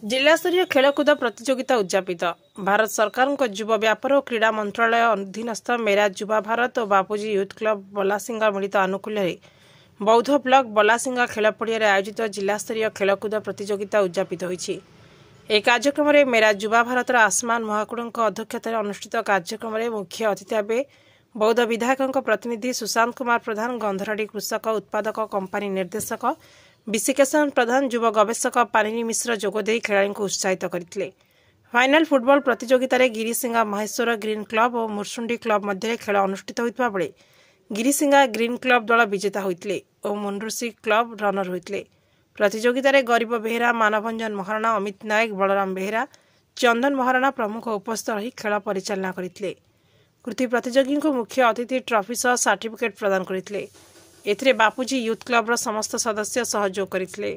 जिलास्तरीय खेलकूद प्रतियोगिता उद्यापित भारत सरकार युवा व्यापार और क्रीड़ा मंत्रालय अधीनस्थ मेरा युवा भारत और बापूजी यूथ क्लब बलासिंगा मिलित आनुकूल्य बौद्ध ब्लक बलासिंगा खेल पड़िया आयोजित जिलास्तरीय खेलकूद प्रतियोगिता उद्यापित होइछि। ଏହି କାର୍ଯ୍ୟକ୍ରମରେ मेरा युवा ଭାରତର ଆସମାନ ମହାକୁଡ଼ଙ୍କ ଅଧ୍ୟକ୍ଷତାରେ ଅନୁଷ୍ଠିତ କାର୍ଯ୍ୟକ୍ରମରେ ମୁଖ୍ୟ ଅତିଥି ଭାବେ ବୌଦ୍ଧ ବିଧାୟକଙ୍କ ପ୍ରତିନିଧି ସୁଶାନ୍ତ କୁମାର ପ୍ରଧାନ, ଗନ୍ଧରାଡ଼ି କୃଷକ ଉତ୍ପାଦକ କମ୍ପାନୀ ନିର୍ଦ୍ଦେଶକ ବିଶିକେଶନ ପ୍ରଧାନ, ଯୁବ ଗବେଷକ ପାନିନି ମିଶ୍ର ଯୋଗଦେଇ ଖେଳାଳୀଙ୍କୁ ଉତ୍ସାହିତ କରିଥିଲେ। फाइनाल फुटबॉल प्रतियोगिताରେ गिरिसिंगा महेश्वर ग्रीन क्लब और मुरसुंडी क्लब मध्य खेल अनुष्ठित होता बेले गिरिसिंगा ग्रीन क्लब दल विजेता होते और मुंडुसी क्लब रनर होते। प्रतियोगितार गरीब बेहेरा, मानभंजन महाराणा, अमित नायक, बलराम बेहेरा, चंदन महाराणा प्रमुख उपस्थित रही खेल परिचालना करते। कृति प्रतियोगी को मुख्य अतिथि ट्रॉफी सह सर्टिफिकेट प्रदान करते। बापूजी यूथ क्लब समस्त सदस्य सहयोग करते।